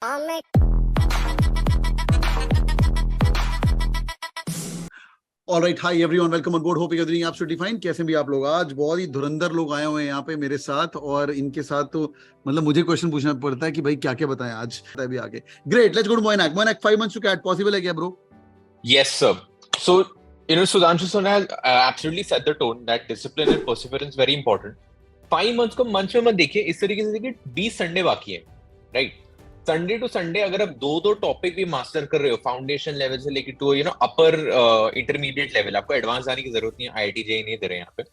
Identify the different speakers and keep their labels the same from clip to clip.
Speaker 1: Alright, hi everyone, welcome on board. Hope you are doing absolutely fine. कैसे भी आप लोग, आज बहुत ही धुरंधर लोग आए हुए हैं यहाँ पे मेरे साथ, और इनके साथ तो मतलब मुझे क्वेश्चन पूछना पड़ता है कि भाई क्या क्या बताएं आज भी आगे। Great, let's go to Moinak. Moinak, 5 months to CAT possible है क्या bro?
Speaker 2: Yes, sir. So, Sudhanshu sir has absolutely set the tone that discipline and perseverance very important. 5 months को मंच में मत देखिए, इस तरीके से देखिए 20 संडे बाकी है, राइट? संडे टू संडे अगर आप दो टॉपिक भी मास्टर कर रहे हो, फाउंडेशन लेवल से लेके टू अपर इंटरमीडिएट लेवल, आपको एडवांस जाने की जरूरत नहीं है, IIT JEE नहीं दे रहे हैं यहाँ पे,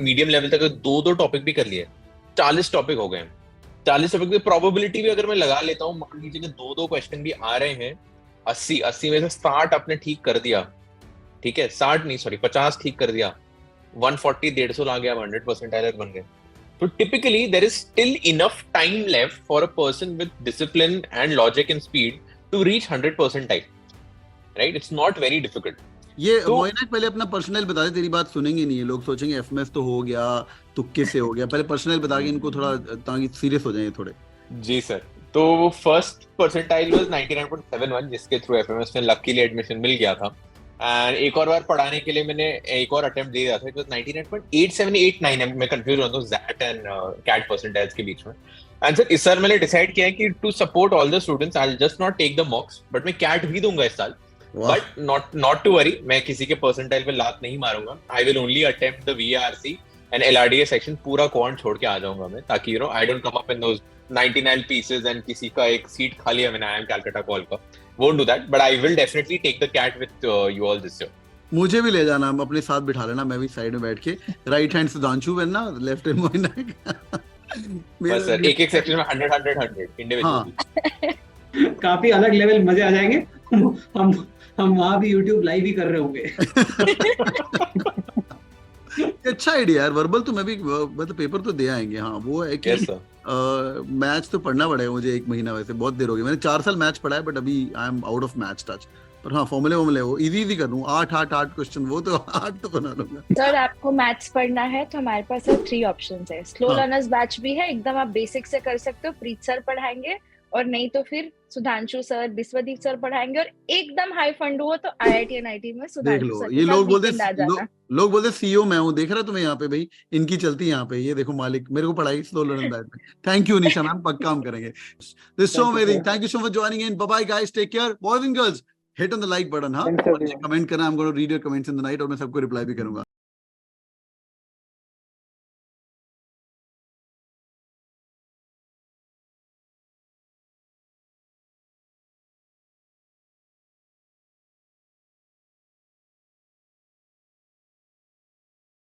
Speaker 2: मीडियम लेवल तक दो टॉपिक भी कर लिए, 40 टॉपिक हो गए। 40 टॉपिक की प्रोबेबिलिटी भी अगर मैं लगा लेता हूँ, मान लीजिए कि दो क्वेश्चन भी आ रहे हैं, 80 में से 60 आपने ठीक कर दिया, ठीक है, 60 नहीं सॉरी 50 ठीक कर दिया, 140 150 आ गया, 100% टाइलर बन गए। तो typically there is still enough time left for a person with discipline and logic and speed to reach 100% time, right? It's not very difficult.
Speaker 1: ये मोइनक पहले अपना पर्सनल बता दे, तेरी बात सुनेंगे नहीं, लोग सोचेंगे एफएमएस तो हो गया, तुक्के से हो गया। पहले पर्सनल बता के इनको थोड़ा, ताकि सीरियस हो जाए थोड़े।
Speaker 2: जी सर, तो फर्स्ट परसेंटाइल वाज 99.71, जिसके थ्रू एफएमएस में लकीली एडमिशन मिल गया था। एंड एक और बार पढ़ाने के लिए मैंने एक और अटेम्प्ट दिया था, इट वाज 99.8789, मैं कंफ्यूज होता हूं ज़ैट एंड कैट परसेंटाइल्स के बीच में। एंड सर इस साल मैंने डिसाइड किया है कि to support all the students I will just not take the mocks, but मैं कैट भी दूंगा इस साल। बट नॉट टू वरी, मैं किसी के परसेंटाइल पे लात नहीं मारूंगा। I will only attempt the VRC and LRDA section, पूरा क्वांट छोड़ के आ जाऊंगा मैं, ताकि I don't come up in those 99 pieces and किसी का एक सीट खाली है मैंने IIM कैलकाटा कॉल का। Won't do that, but I will definitely take the CAT with you all this year.
Speaker 1: मुझे भी ले जाना, अपने साथ बिठा लेना, मैं भी साइड में बैठ के, राइट हैंड सुधांशु बनना, लेफ्ट हैंड मोइनक।
Speaker 2: बस सर, एक सेक्शन में 100 इंडिविजुअली।
Speaker 3: काफी अलग लेवल मजे आ जाएंगे। हम वहां भी YouTube लाइव ही कर रहे होंगे।
Speaker 1: अच्छा आइडिया यार, वर्बल तो मैं भी मतलब पेपर तो दे आएंगे। हाँ वो है कि मैच तो पढ़ना पड़ेगा मुझे 1 महीना, वैसे बहुत देर हो गई, मैंने 4 साल मैच पढ़ा है, बट अभी I am out of match touch. पर हाँ, फॉर्मूले वो इजी कर लूँ, 8 क्वेश्चन, वो तो 8 तो बना लूंगा।
Speaker 4: सर आपको मैथ्स पढ़ना है तो हमारे पास 3 ऑप्शंस है। स्लो लर्नर्स बैच भी है, एकदम आप बेसिक से कर सकते हो, प्रीत सर पढ़ाएंगे, और नहीं तो फिर सुधांशु सर, विश्वदीप सर पढ़ाएंगे, और एकदम हाई फंड हुआ तो IIT NIT में सुधांशु सर।
Speaker 1: ये लोग बोलते CEO मैं हूँ, देख रहा तुम्हें यहाँ पे भाई, इनकी चलती है यहाँ पे, ये देखो मालिक मेरे को पढ़ाई स्लो लर्नर बैच में। थैंक यू निशा मैम, पक्का हम करेंगे। This so amazing, thank you so much joining in. Bye bye guys, take care, boys and girls, hit on the like button. हाँ, कमेंट करना, I am going to read your comments in the night, और मैं सबको reply भी करूंगा।